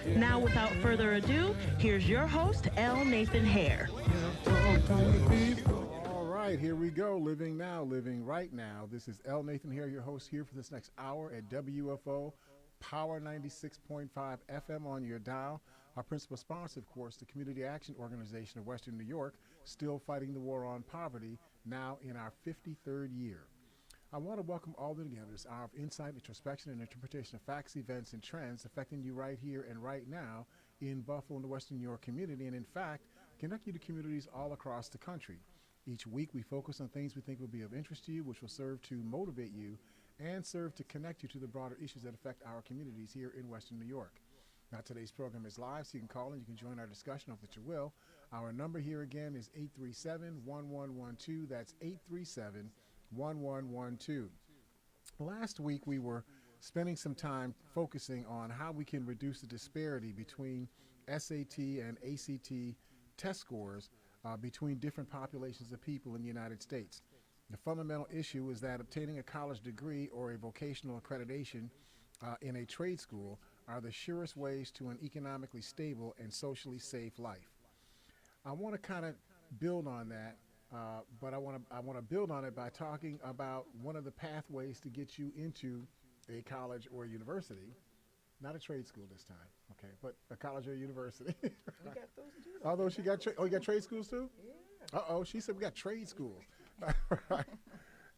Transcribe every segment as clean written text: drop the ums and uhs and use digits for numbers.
Now, without further ado, here's your host, L. Nathan Hare. All right, here we go. Living now, living right now. This is L. Nathan here, your host here for this next hour at WFO Power 96.5 FM on your dial. Our principal sponsor, of course, the Community Action Organization of Western New York, still fighting the war on poverty, now in our 53rd year. I want to welcome all together this hour of insight, introspection, and interpretation of facts, events, and trends affecting you right here and right now in Buffalo and the Western New York community, and in fact, connect you to communities all across the country. Each week, we focus on things we think will be of interest to you, which will serve to motivate you and serve to connect you to the broader issues that affect our communities here in Western New York. Now, today's program is live, so you can call and you can join our discussion, hope that you will. Our number here again is 837-1112. That's 837-1112. Last week, we were spending some time focusing on how we can reduce the disparity between SAT and ACT test scores between different populations of people in the United States. The fundamental issue is that obtaining a college degree or a vocational accreditation in a trade school are the surest ways to an economically stable and socially safe life. I want to kind of build on that, but I want to build on it by talking about one of the pathways to get you into a college or a university, not a trade school this time, okay, but a college or a university. We got those too. Although she got, you got trade schools too? Yeah. Uh-oh, she said we got trade schools. Right.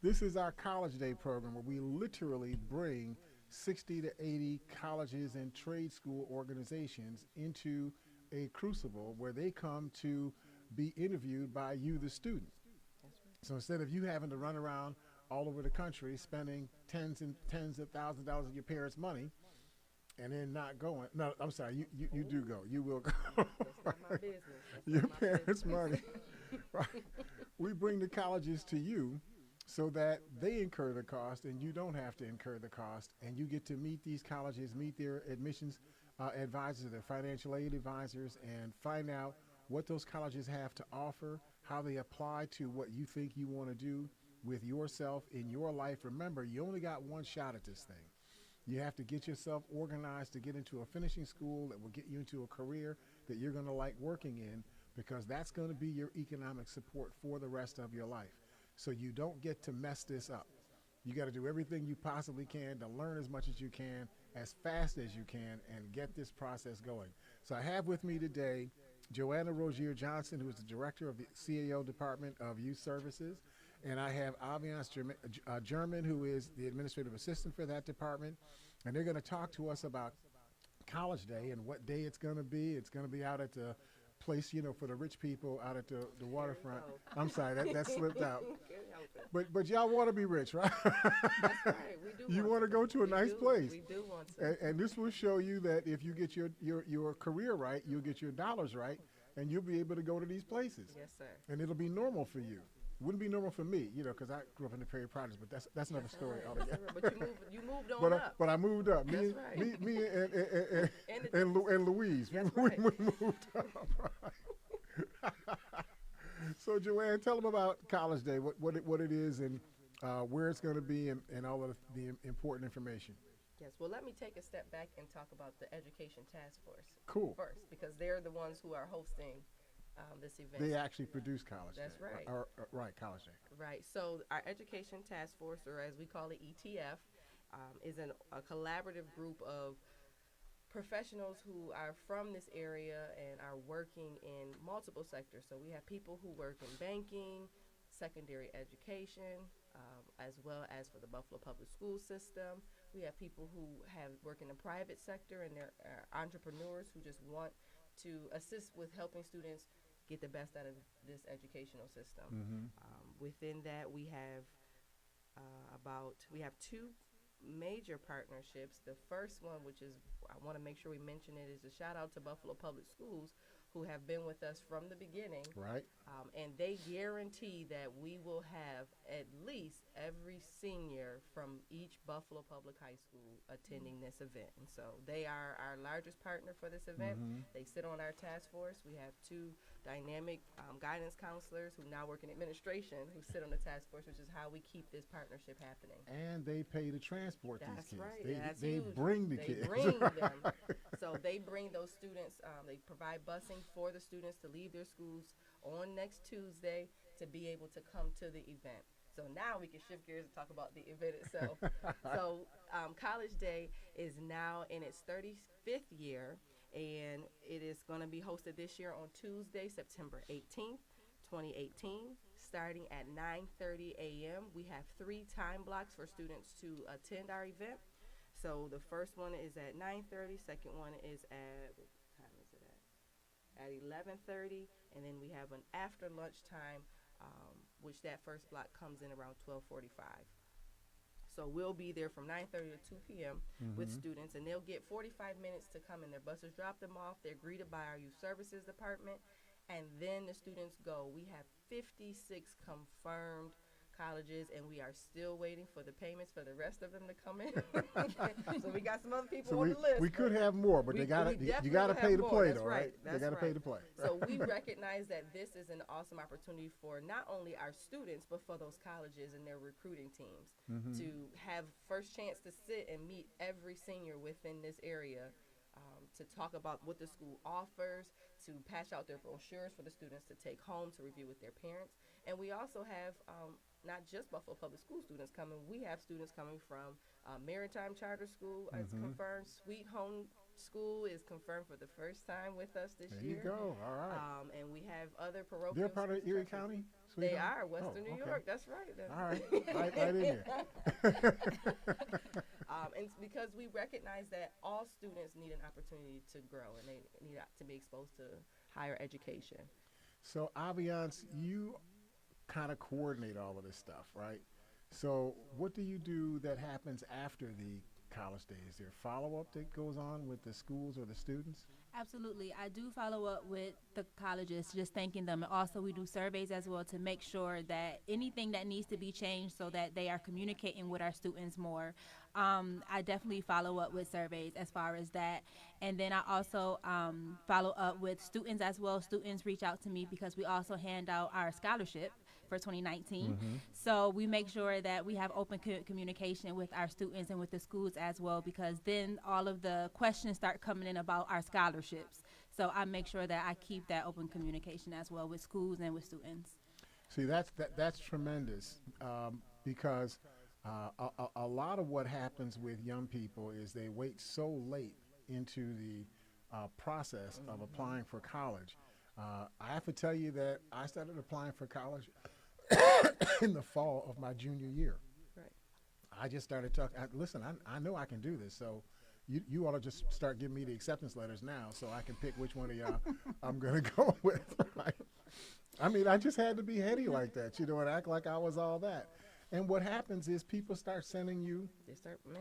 This is our College Day program where we literally bring 60 to 80 colleges and trade school organizations into a crucible where they come to be interviewed by you, the student. That's right. So instead of you having to run around all over the country spending tens of thousands of dollars of your parents' money and then not going, no, I'm sorry, you do go. You will go. That's not my business. That's Your not my parents' business. money. Right. We bring the colleges to you so that they incur the cost and you don't have to incur the cost, and you get to meet these colleges, meet their admissions advisors, their financial aid advisors, and find out what those colleges have to offer, how they apply to what you think you want to do with yourself in your life. Remember, you only got one shot at this thing. You have to get yourself organized to get into a finishing school that will get you into a career that you're going to like working in, because that's going to be your economic support for the rest of your life. So you don't get to mess this up. You got to do everything you possibly can to learn as much as you can, as fast as you can, and get this process going. So I have with me today Joanna Rozier Johnson, who is the director of the CAO Department of Youth Services, and I have Aviance German, who is the administrative assistant for that department, and they're going to talk to us about College Day and what day it's going to be. It's going to be out at the place, you know, for the rich people out at the waterfront. I'm sorry, that slipped out. Can't help it. But y'all want to be rich, right? That's right. We do. You want to go to a We nice do. place. We do want to. And this will show you that if you get your career right, you'll get your dollars right, and you'll be able to go to these places. Yes, sir. And it'll be normal for you. Wouldn't be normal for me, you know, because I grew up in the Prairie Projects, but that's another story Right, altogether. that's right. But you moved on up. But I moved up. Me, That's right. me And and Louise, That's we right. moved up. Right. So Joanne, tell them about College Day, what it is, and where it's going to be, and all of the important information. Yes. Well, let me take a step back and talk about the Education Task Force Cool. first, because they're the ones who are hosting this event. They actually produce College That's Day. right. Right, College Day. Right. So our Education Task Force, or as we call it, ETF, is a collaborative group of professionals who are from this area and are working in multiple sectors. So we have people who work in banking, secondary education, as well as for the Buffalo Public School System. We have people who work in the private sector, and they're entrepreneurs who just want to assist with helping students get the best out of this educational system. Mm-hmm. Within that, we have we have two major partnerships. The first one, which is, I want to make sure we mention it, is a shout out to Buffalo Public Schools, who have been with us from the beginning. Right. And they guarantee that we will have at least every senior from each Buffalo Public High School attending this event. And so they are our largest partner for this event. Mm-hmm. They sit on our task force. We have two dynamic guidance counselors who now work in administration who sit on the task force, which is how we keep this partnership happening. And they pay to transport these That's kids. right. That's They huge. bring the They kids. bring them. So they bring those students. They provide busing for the students to leave their schools on next Tuesday to be able to come to the event. So now we can shift gears and talk about the event itself. So College Day is now in its 35th year, and it is going to be hosted this year on Tuesday, September 18th, 2018, starting at 9:30 a.m. We have 3 time blocks for students to attend our event. So the first one is at 9:30, second one is at, what time is it at 11:30, and then we have an after lunch time, which that first block comes in around 12:45. So we'll be there from 9:30 to 2 p.m. with students, and they'll get 45 minutes to come in. Their buses drop them off. They're greeted by our youth services department, and then the students go. We have 56 confirmed colleges, and we are still waiting for the payments for the rest of them to come in. So we got some other people on the list. We could have more, but you got to pay to play, though, right? They got to pay to play. So we recognize that this is an awesome opportunity for not only our students, but for those colleges and their recruiting teams to have first chance to sit and meet every senior within this area, to talk about what the school offers, to pass out their brochures for the students to take home to review with their parents. And we also have not just Buffalo Public School students coming. We have students coming from Maritime Charter School as confirmed. Sweet Home School is confirmed for the first time with us this year. There you go. All right. And we have other parochial. They're part of Erie County? They are, Western New York. That's right. All right. Right in here. And it's because we recognize that all students need an opportunity to grow, and they need to be exposed to higher education. So, Aviance, you kind of coordinate all of this stuff, right? So what do you do that happens after the college day? Is there follow-up that goes on with the schools or the students? Absolutely. I do follow up with the colleges, just thanking them. And also, we do surveys as well to make sure that anything that needs to be changed so that they are communicating with our students more. I definitely follow up with surveys as far as that. And then I also follow up with students as well. Students reach out to me because we also hand out our scholarship for 2019. So we make sure that we have open communication with our students and with the schools as well, because then all of the questions start coming in about our scholarships. So I make sure that I keep that open communication as well with schools and with students. See, that's tremendous, because a lot of what happens with young people is they wait so late into the process of applying for college. I have to tell you that I started applying for college in the fall of my junior year. Right. I just started talking. Listen, I know I can do this, so you ought to just start giving me the acceptance letters now so I can pick which one of y'all I'm going to go with. Right? I mean, I just had to be heady like that, and act like I was all that. And what happens is people start sending you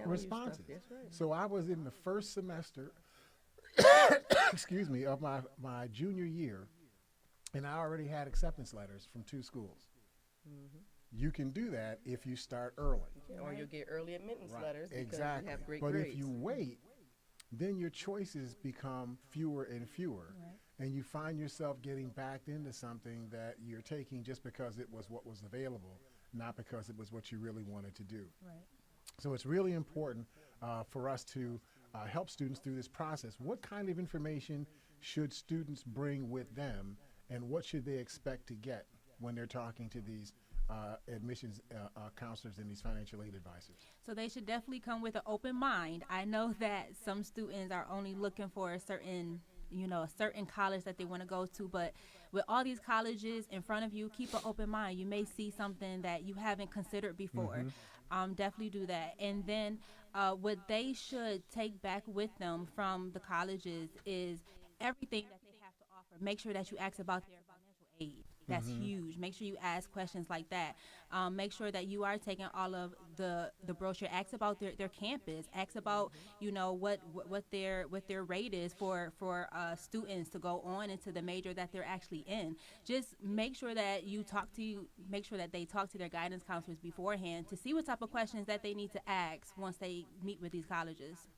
responses. That's right. So I was in the first semester, excuse me, of my junior year, and I already had acceptance letters from 2 schools. You can do that if you start early. Or you'll get early admittance letters because Exactly. you have great but grades. if you wait, then your choices become fewer and fewer. Right. And you find yourself getting backed into something that you're taking just because it was what was available, not because it was what you really wanted to do. Right. So it's really important for us to help students through this process. What kind of information should students bring with them, and what should they expect to get when they're talking to these admissions counselors and these financial aid advisors? So they should definitely come with an open mind. I know that some students are only looking for a certain college that they want to go to, but with all these colleges in front of you, keep an open mind. You may see something that you haven't considered before. Definitely do that. And then what they should take back with them from the colleges is everything that they have to offer. Make sure that you ask about their financial aid. That's huge. Make sure you ask questions like that. Make sure that you are taking all of the brochure. Ask about their campus. Ask about what their rate is for students to go on into the major that they're actually in. Just make sure that make sure that they talk to their guidance counselors beforehand to see what type of questions that they need to ask once they meet with these colleges.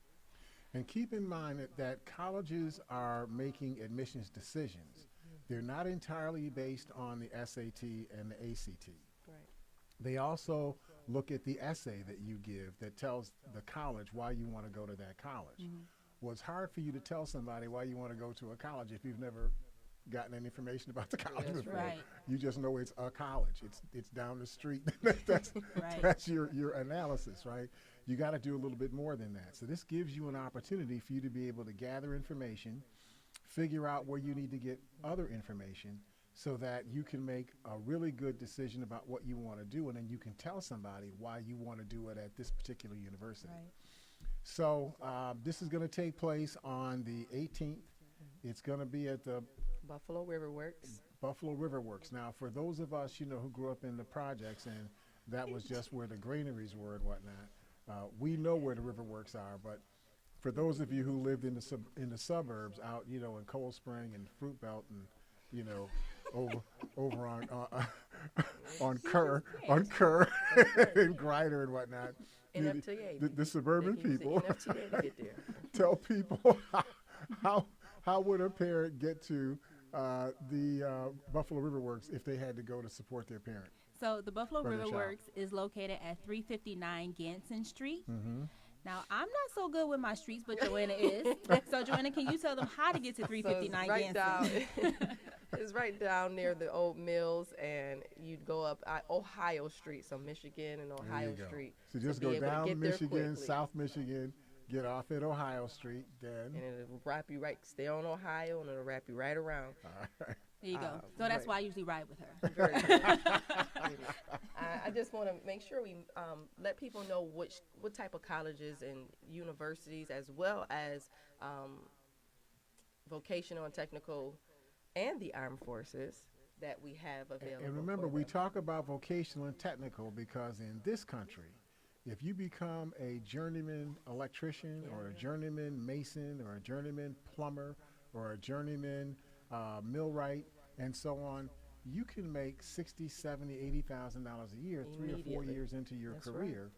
And keep in mind that colleges are making admissions decisions. They're not entirely based on the SAT and the ACT. Right. They also look at the essay that you give that tells the college why you want to go to that college. Well, it's hard for you to tell somebody why you want to go to a college if you've never gotten any information about the college That's before. right. You just know it's a college. It's down the street. that's Right. that's your analysis, right? You got to do a little bit more than that. So this gives you an opportunity for you to be able to gather information, figure out where you need to get other information so that you can make a really good decision about what you want to do, and then you can tell somebody why you want to do it at this particular university. Right. So this is going to take place on the 18th. It's going to be at the Buffalo River Works. Buffalo River Works. Now, for those of us, who grew up in the projects and that was just where the granaries were and whatnot, we know where the river works are. But for those of you who lived in the suburbs out, in Cold Spring and Fruit Belt and, over on Kerr and Grider and whatnot, NFTA. the suburban They can use the people NFTA to get there. tell people how would a parent get to the Buffalo River Works if they had to go to support their parent. So the Buffalo For the River child. Works is located at 359 Ganson Street. Mm-hmm. Now, I'm not so good with my streets, but Joanna is. So, Joanna, can you tell them how to get to 359 So it's Ganson? it's right down near the old mills, and you'd go up Ohio Street, so Michigan and There Ohio you go. Street. So to just be go able to down get there Michigan, quickly. South Michigan, get off at Ohio Street, then. And it'll wrap you right, stay on Ohio, and it'll wrap you right around. There you go. Uh, So that's right. why I usually ride with her. Very good. I just want to make sure we let people know what type of colleges and universities, as well as vocational and technical and the armed forces that we have available. And remember, for we them. talk about vocational and technical because in this country, if you become a journeyman electrician or a journeyman mason or a journeyman plumber or a journeyman millwright and so on, you can make $60,000, $70,000, $80,000 a year, 3 or 4 Immediately. years into your That's right. career.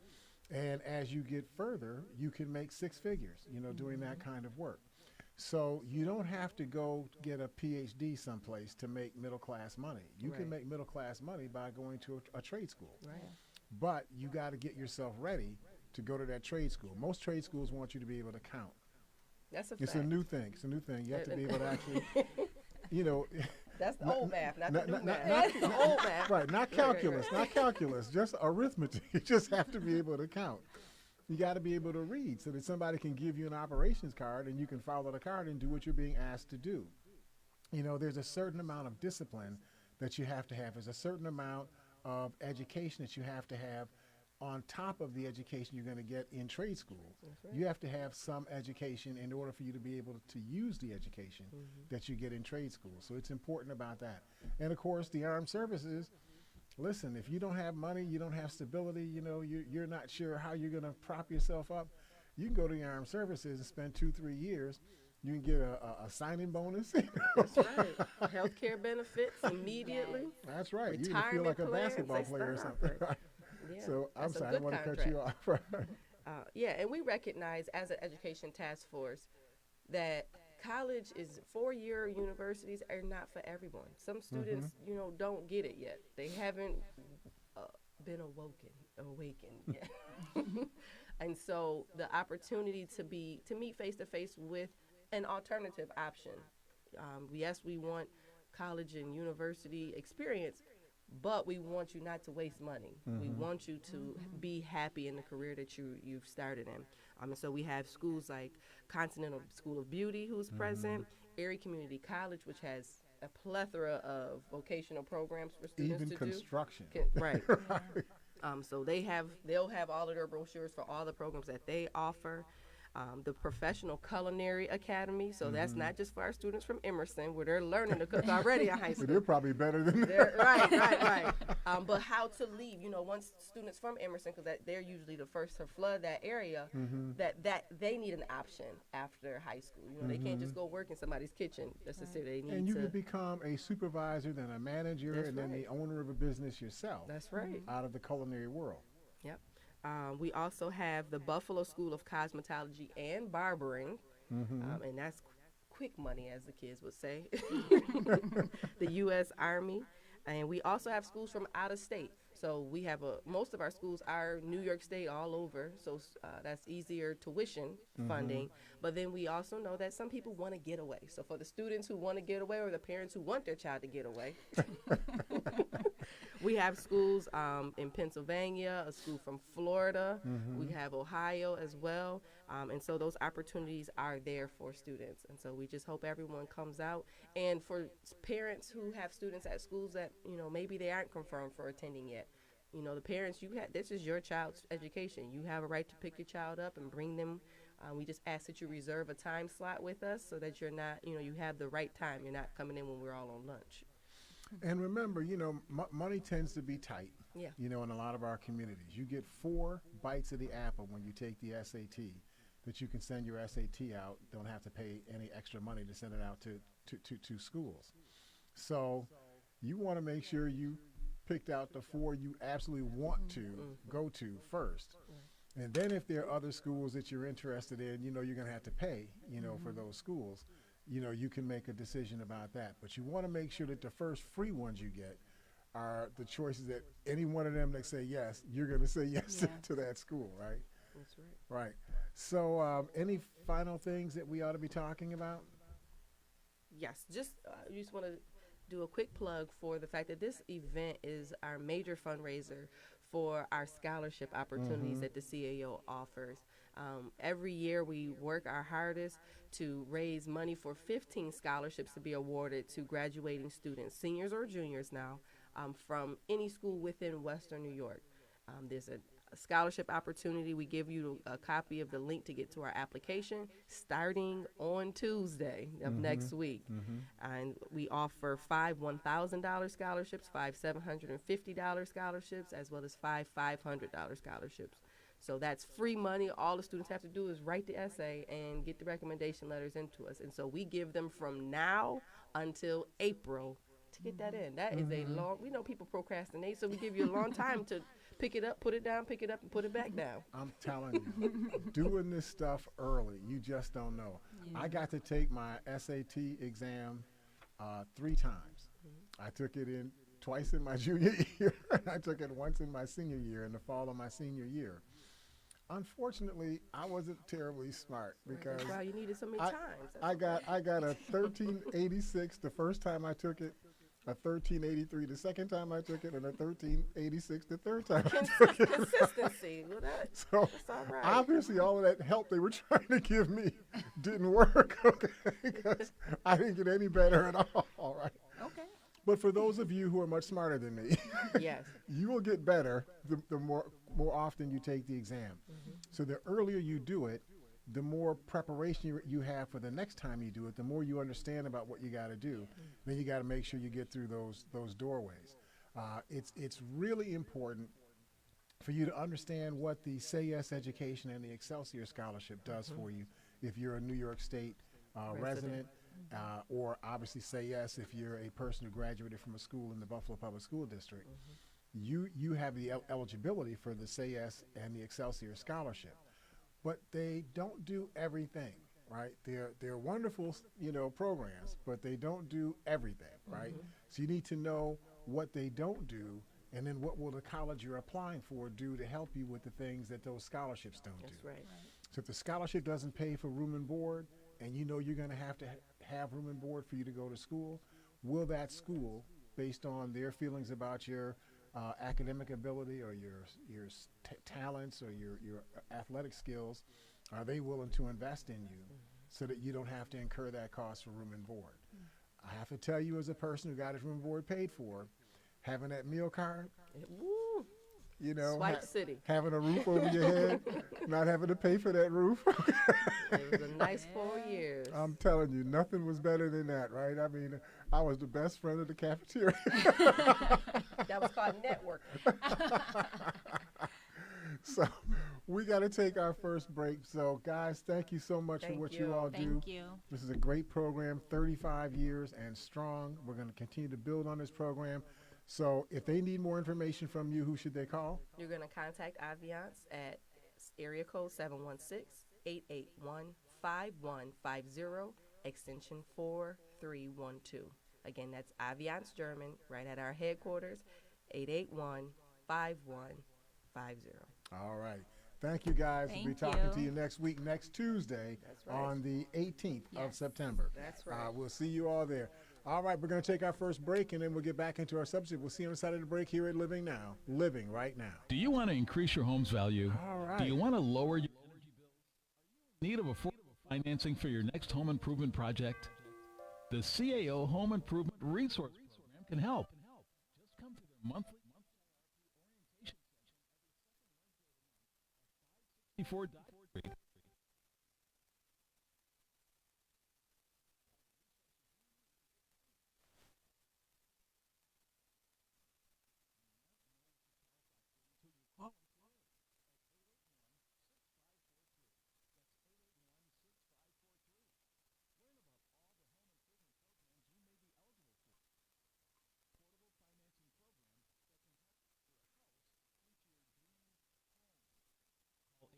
And as you get further, you can make six figures, doing that kind of work. So you don't have to go get a PhD someplace to make middle class money. You can Right. make middle class money by going to a trade school. Right. But you got to get yourself ready to go to that trade school. Most trade schools want you to be able to count. That's a It's fact. a new thing. It's a new thing. You have to be able to actually, That's the Not- old math, not not- the new not- math. not- That's the old math. right, not Right, calculus, right. not calculus, just arithmetic. You just have to be able to count. You got to be able to read so that somebody can give you an operations card and you can follow the card and do what you're being asked to do. There's a certain amount of discipline that you have to have. There's a certain amount of education that you have to have on top of the education you're going to get in trade school. You have to have some education in order for you to be able to use the education that you get in trade school. So it's important about that. And of course, the armed services. Listen, if you don't have money, you don't have stability, you're not sure how you're going to prop yourself up, you can go to the armed services and spend 2-3 years. You can get a signing bonus. That's right. Healthcare benefits immediately. That's right. You can feel like a Retirement basketball plans, they player or start something. off, Right? Yeah, So I'm that's a sorry, I good don't want to cut you contract. off. Yeah, and we recognize as an education task force that college is 4-year universities are not for everyone. Some students, don't get it yet. They haven't been awakened yet. And so the opportunity to meet face to face with an alternative option. Yes, we want college and university experience, but we want you not to waste money. We want you to be happy in the career that you've started in. And so we have schools like Continental School of Beauty, who's present, Erie Community College, which has a plethora of vocational programs for students Even to construction. do. Right. So they'll have all of their brochures for all the programs that they offer. The Professional Culinary Academy, so that's not just for our students from Emerson, where they're learning to cook already in high So school. they're probably better than Right. But how to leave, once students from Emerson, because they're usually the first to flood that area, that they need an option after high school. They can't just go work in somebody's kitchen. That's just it. They need And you to. can become a supervisor, then a manager, That's and then right. the owner of a business yourself. That's right. Out of the culinary world. Yep. We also have the Buffalo School of Cosmetology and Barbering, and that's quick money, as the kids would say, the U.S. Army. And we also have schools from out of state. So we have most of our schools are New York State all over. So that's easier tuition funding. But then we also know that some people want to get away. So for the students who want to get away or the parents who want their child to get away, we have schools in Pennsylvania, a school from Florida. We have Ohio as well. And so those opportunities are there for students. And so we just hope everyone comes out. And for parents who have students at schools that, maybe they aren't confirmed for attending yet, the parents, this is your child's education. You have a right to pick your child up and bring them. We just ask that you reserve a time slot with us so that you're not, you have the right time. You're not coming in when we're all on lunch. And remember, money tends to be tight, Yeah. in a lot of our communities. You get 4 bites of the apple when you take the SAT, that you can send your SAT out, don't have to pay any extra money to send it out to schools. So you want to make sure you picked out the 4 you absolutely want to go to first. And then if there are other schools that you're interested in, you're going to have to pay, for those schools. You can make a decision about that. But you want to make sure that the first free ones you get are the choices that any one of them that say yes, you're going to say yes to that school, right? That's right. Right. So any final things that we ought to be talking about? Yes, you just want to do a quick plug for the fact that this event is our major fundraiser for our scholarship opportunities that the CAO offers. Every year we work our hardest to raise money for 15 scholarships to be awarded to graduating students, seniors or juniors now, from any school within Western New York. There's a scholarship opportunity. We give you a copy of the link to get to our application starting on Tuesday of next week. And we offer 5 $1,000 scholarships, 5 $750 scholarships, as well as 5 $500 scholarships. So that's free money. All the students have to do is write the essay and get the recommendation letters into us. And so we give them from now until April to get that in. That is a long, we know people procrastinate, so we give you a long time to pick it up, put it down, pick it up, and put it back down. I'm telling you, doing this stuff early, you just don't know. I got to take my SAT exam 3 times. I took it in twice in my junior year, and I took it once in my senior year, in the fall of my senior year. Unfortunately, I wasn't terribly smart because Wow, you needed so many times. I got a 1386 the first time I took it, a 1383 the second time I took it, and a 1386 the third time I took it. Consistency. Well, So that's all right. obviously all of that help they were trying to give me didn't work, okay, because I didn't get any better at all, right? Okay. But for those of you who are much smarter than me, Yes. you will get better the more often you take the exam. So the earlier you do it, the more preparation you have for the next time you do it, the more you understand about what you got to do. Then you got to make sure you get through those doorways. It's really important for you to understand what the Say Yes Education and the Excelsior Scholarship does for you if you're a New York State resident, or obviously Say Yes if you're a person who graduated from a school in the Buffalo Public School District. You have the eligibility for the Say Yes and the Excelsior Scholarship. But they don't do everything, right? They're wonderful, programs, but they don't do everything, right? So you need to know what they don't do, and then what will the college you're applying for do to help you with the things that those scholarships don't That's do. right. So if the scholarship doesn't pay for room and board, and you're going to have room and board for you to go to school, will that school, based on their feelings about your academic ability or your talents or your athletic skills, are they willing to invest in you so that you don't have to incur that cost for room and board? I have to tell you, as a person who got his room and board paid for, having that meal card, Woo. Swipe City. having a roof over your head, not having to pay for that roof. It was a nice 4 years. I'm telling you, nothing was better than that, right? I mean, I was the best friend of the cafeteria. That was called networking. So we got to take our first break. So, guys, thank you so much for Thank what you. you all do. Thank you. This is a great program, 35 years and strong. We're going to continue to build on this program. So if they need more information from you, who should they call? You're going to contact Aviance at area code 716-881-5150, extension 4312. Again, that's Aviance German, right at our headquarters, 881-5150. All right. Thank you guys. We'll be Thank talking to you. you next week, next Tuesday That's right. on the 18th of Yes. September. That's right. We'll see you all there. All right, we're going to take our first break and then we'll get back into our subject. We'll see you on the side of the break here at Living Now, Living Right Now. Do you want to increase your home's value? All right. Do you want to lower your energy bills? Need of affordable financing for your next home improvement project? The CAO Home Improvement Resource Program can help. Just come to their monthly orientation session before Street. Call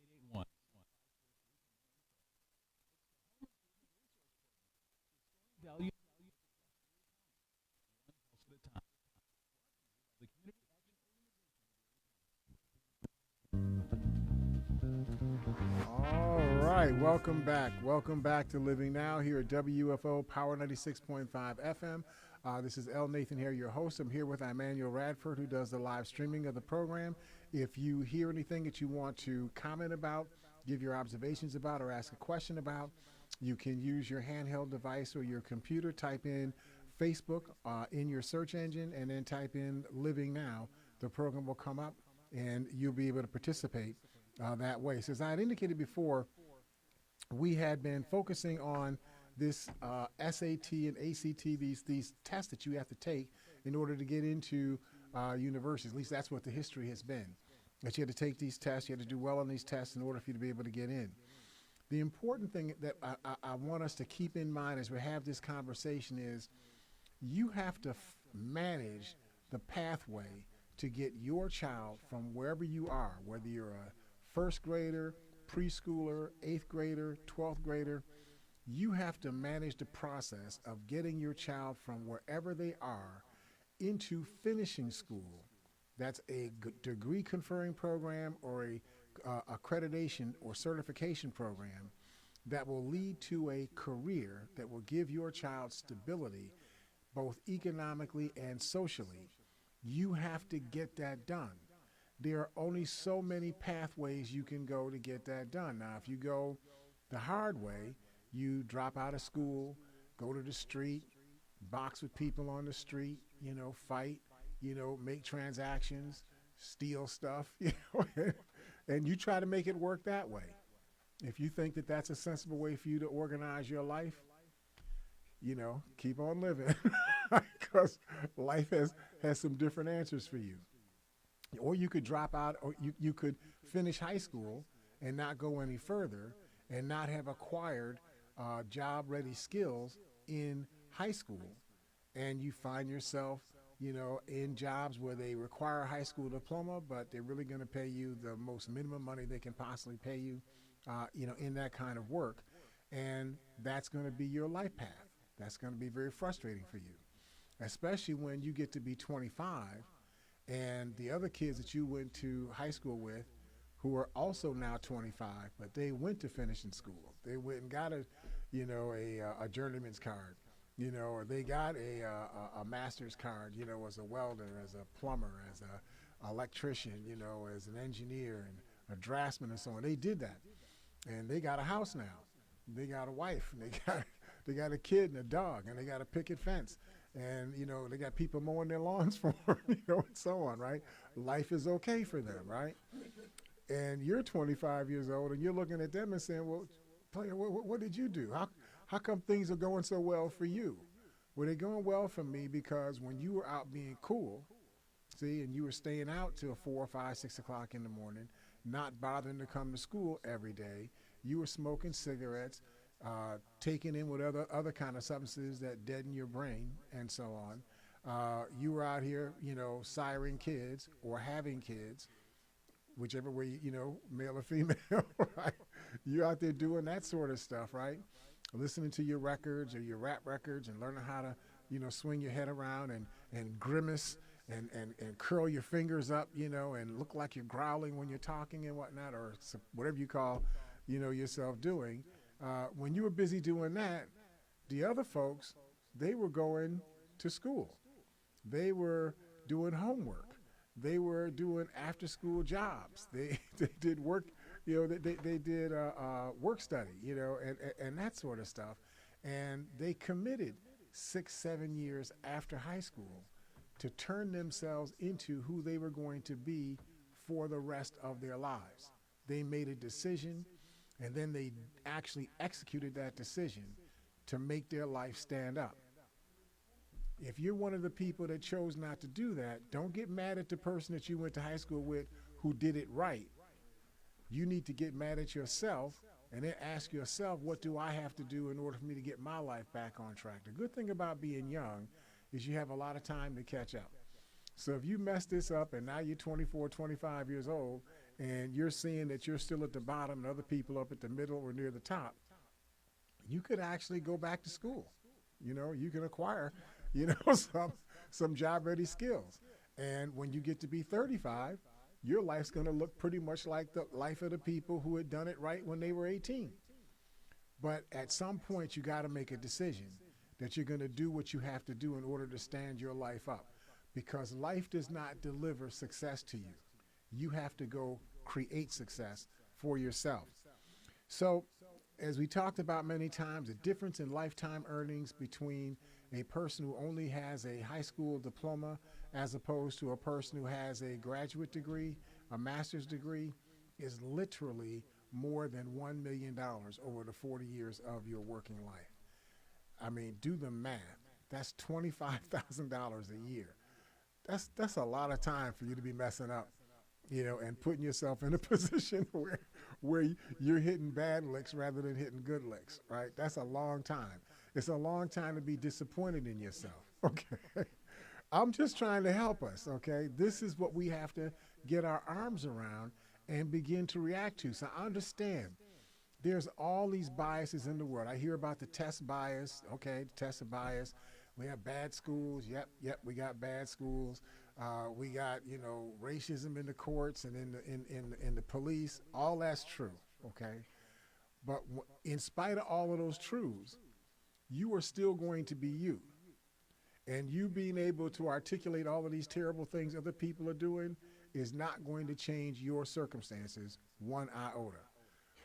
881. Value most of the time. The community All right, welcome back. Welcome back to Living Now here at WFO Power 96.5 FM. This is L. Nathan here, your host. I'm here with Emmanuel Radford, who does the live streaming of the program. If you hear anything that you want to comment about, give your observations about, or ask a question about, you can use your handheld device or your computer, type in Facebook in your search engine, and then type in Living Now. The program will come up, and you'll be able to participate that way. So as I had indicated before, we had been focusing on this SAT and ACT, these tests that you have to take in order to get into universities. At least that's what the history has been. That you had to take these tests, you had to do well on these tests in order for you to be able to get in. The important thing that I want us to keep in mind as we have this conversation is you have to manage the pathway to get your child from wherever you are, whether you're a first grader, preschooler, 8th grader, 12th grader. You have to manage the process of getting your child from wherever they are into finishing school. That's a degree conferring program or a accreditation or certification program that will lead to a career that will give your child stability, both economically and socially. You have to get that done. There are only so many pathways you can go to get that done. Now, if you go the hard way, you drop out of school, go to the street, box with people on the street, fight, make transactions, steal stuff, and you try to make it work that way. If you think that that's a sensible way for you to organize your life, keep on living because life has some different answers for you. Or you could drop out, or you could finish high school and not go any further and not have acquired job-ready skills in high school. And you find yourself, in jobs where they require a high school diploma, but they're really going to pay you the most minimum money they can possibly pay you, in that kind of work. And that's going to be your life path. That's going to be very frustrating for you, especially when you get to be 25 and the other kids that you went to high school with who are also now 25, but they went to finishing school. They went and got a journeyman's card, or they got a master's card, as a welder, as a plumber, as a electrician, as an engineer and a draftsman and so on. They did that, and they got a house now. They got a wife, and they got a kid and a dog, and they got a picket fence, and they got people mowing their lawns for them, and so on, right? Life is okay for them, right? And you're 25 years old, and you're looking at them and saying, well, player, what did you do? How come things are going so well for you? Well, they're going well for me because when you were out being cool, and you were staying out till 4 or 5, 6 o'clock in the morning, not bothering to come to school every day, you were smoking cigarettes, taking in with other kind of substances that deaden your brain and so on. You were out here, siring kids or having kids, whichever way, male or female, right? You're out there doing that sort of stuff, right? listening to your records or your rap records and learning how to, swing your head around and grimace and curl your fingers up, and look like you're growling when you're talking and whatnot, or whatever you call, yourself doing. When you were busy doing that, the other folks, they were going to school. They were doing homework. They were doing after-school jobs. They did work, they did work study, and that sort of stuff. And they committed 6, 7 years after high school to turn themselves into who they were going to be for the rest of their lives. They made a decision, and then they actually executed that decision to make their life stand up. If you're one of the people that chose not to do that, don't get mad at the person that you went to high school with who did it right. You need to get mad at yourself and then ask yourself, what do I have to do in order for me to get my life back on track? The good thing about being young is you have a lot of time to catch up. So if you mess this up and now you're 24, 25 years old and you're seeing that you're still at the bottom and other people up at the middle or near the top, you could actually go back to school. You can acquire some job-ready skills. And when you get to be 35, your life's going to look pretty much like the life of the people who had done it right when they were 18. But at some point, you got to make a decision that you're going to do what you have to do in order to stand your life up. Because life does not deliver success to you. You have to go create success for yourself. So, as we talked about many times, the difference in lifetime earnings between a person who only has a high school diploma as opposed to a person who has a graduate degree, a master's degree, is literally more than $1 million over the 40 years of your working life. I mean, do the math. That's $25,000 a year. That's a lot of time for you to be messing up, and putting yourself in a position where you're hitting bad licks rather than hitting good licks, right? That's a long time. It's a long time to be disappointed in yourself, okay? I'm just trying to help us, okay? This is what we have to get our arms around and begin to react to. So I understand there's all these biases in the world. I hear about the test bias, okay, the test of bias. We have bad schools. Yep, we got bad schools. We got, racism in the courts and in the police. All that's true, okay? But in spite of all of those truths, you are still going to be you. And you being able to articulate all of these terrible things other people are doing is not going to change your circumstances one iota.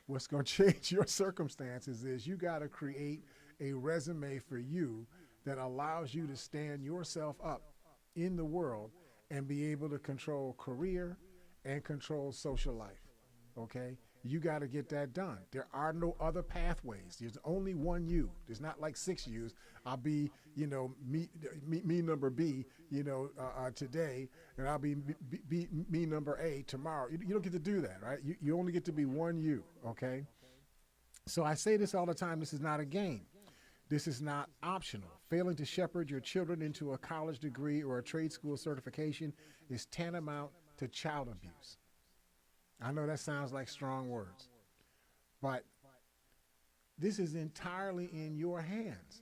What's going to change your circumstances is you got to create a resume for you that allows you to stand yourself up in the world and be able to control career and control social life, okay? You got to get that done. There are no other pathways. There's only one you. There's not like 6 yous. I'll be, me number B, today, and I'll be me number A tomorrow. You don't get to do that, right? You only get to be one you, okay? So I say this all the time. This is not a game. This is not optional. Failing to shepherd your children into a college degree or a trade school certification is tantamount to child abuse. I know that sounds like strong words, but this is entirely in your hands.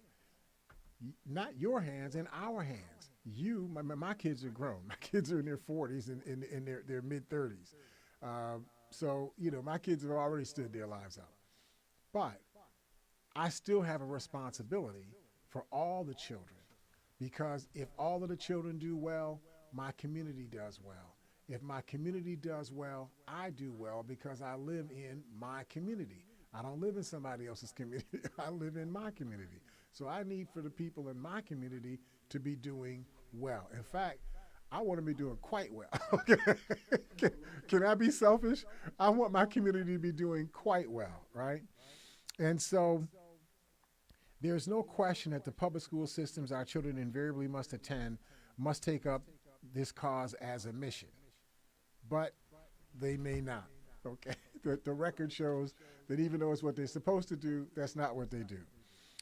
Not your hands, in our hands. My kids are grown. My kids are in their 40s and in their mid-30s. So, my kids have already stood their lives out. But I still have a responsibility for all the children, because if all of the children do well, my community does well. If my community does well, I do well because I live in my community. I don't live in somebody else's community. I live in my community. So I need for the people in my community to be doing well. In fact, I want to be doing quite well. Can I be selfish? I want my community to be doing quite well, right? And so there's no question that the public school systems our children invariably must attend must take up this cause as a mission. But they may not, okay? The record shows that even though it's what they're supposed to do, that's not what they do.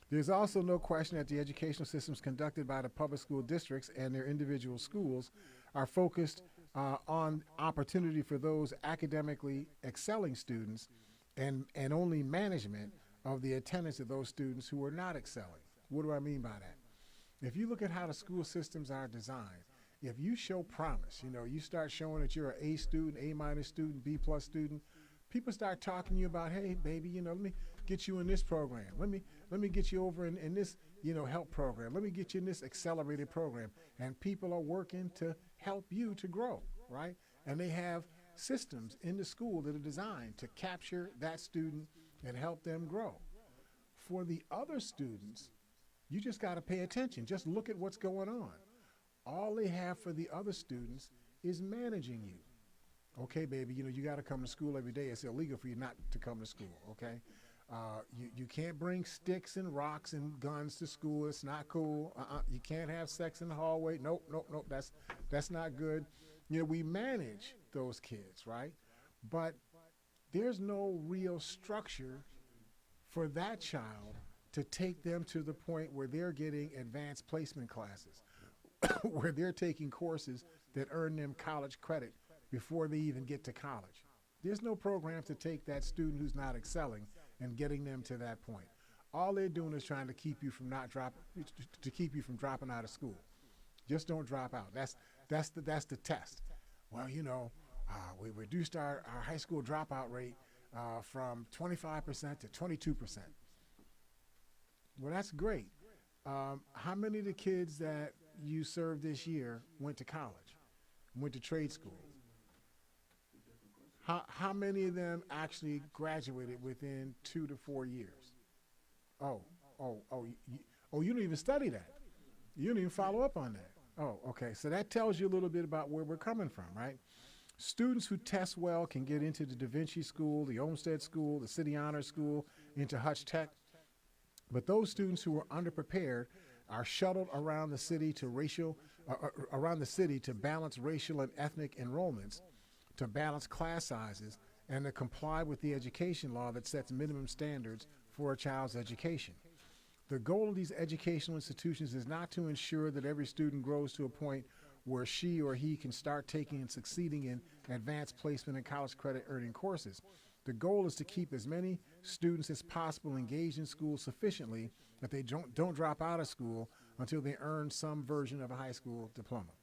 There's also no question that the educational systems conducted by the public school districts and their individual schools are focused on opportunity for those academically excelling students and only management of the attendance of those students who are not excelling. What do I mean by that? If you look at how the school systems are designed, if you show promise, you start showing that you're an A student, A minus student, B plus student, people start talking to you about, hey, baby, let me get you in this program. Let me get you over in this, help program. Let me get you in this accelerated program. And people are working to help you to grow, right? And they have systems in the school that are designed to capture that student and help them grow. For the other students, you just got to pay attention. Just look at what's going on. All they have for the other students is managing you. Okay, baby, you got to come to school every day. It's illegal for you not to come to school, okay? You can't bring sticks and rocks and guns to school. It's not cool. You can't have sex in the hallway. Nope. That's not good. We manage those kids, right? But there's no real structure for that child to take them to the point where they're getting advanced placement classes, where they're taking courses that earn them college credit before they even get to college. There's no program to take that student who's not excelling and getting them to that point. All they're doing is trying to keep you from dropping out of school. Just don't drop out. That's the test. Well, we reduced our high school dropout rate from 25% to 22%. Well, that's great. How many of the kids that you served this year went to college, went to trade school? How many of them actually graduated within 2 to 4 years? You don't even study that. You don't even follow up on that. Oh, okay. So that tells you a little bit about where we're coming from, right? Students who test well can get into the Da Vinci School, the Olmsted School, the City Honor School, into Hutch Tech. But those students who are underprepared are shuttled around the city to balance racial and ethnic enrollments, to balance class sizes, and to comply with the education law that sets minimum standards for a child's education. The goal of these educational institutions is not to ensure that every student grows to a point where she or he can start taking and succeeding in advanced placement and college credit earning courses. The goal is to keep as many students as possible engaged in school sufficiently that they don't drop out of school until they earn some version of a high school diploma.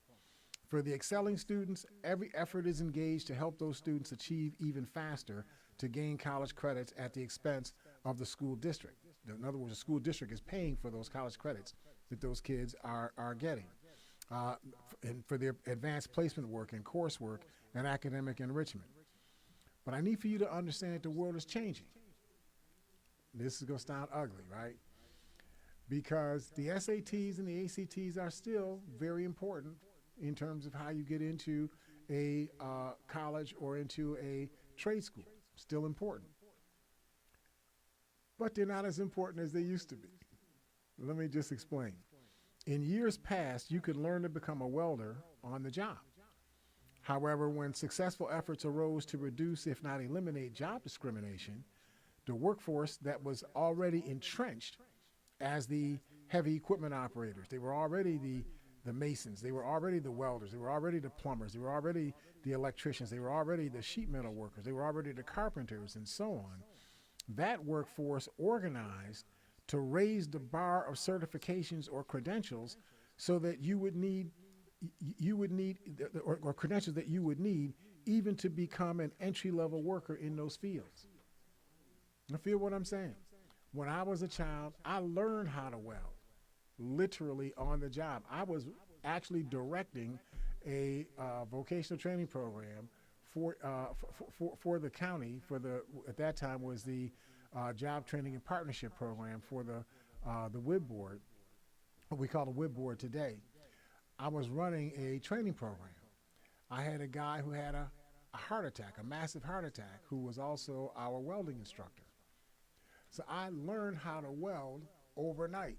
For the excelling students, every effort is engaged to help those students achieve even faster to gain college credits at the expense of the school district. In other words, the school district is paying for those college credits that those kids are getting. And for their advanced placement work and coursework and academic enrichment. But I need for you to understand that the world is changing. This is going to sound ugly, right? Because the SATs and the ACTs are still very important in terms of how you get into a college or into a trade school. Still important. But they're not as important as they used to be. Let me just explain. In years past, you could learn to become a welder on the job. However, when successful efforts arose to reduce, if not eliminate, job discrimination, the workforce that was already entrenched as the heavy equipment operators, they were already the masons, they were already the welders, they were already the plumbers, they were already the electricians, they were already the sheet metal workers, they were already the carpenters, and so on. That workforce organized to raise the bar of certifications or credentials so that you would need or credentials that you would need even to become an entry-level worker in those fields. You feel what I'm saying? When I was a child, I learned how to weld, literally on the job. I was actually directing a vocational training program for the county, at that time was the Job Training and Partnership Program for the WIB board, what we call the WIB board today. I was running a training program. I had a guy who had a heart attack, a massive heart attack, who was also our welding instructor. So I learned how to weld overnight.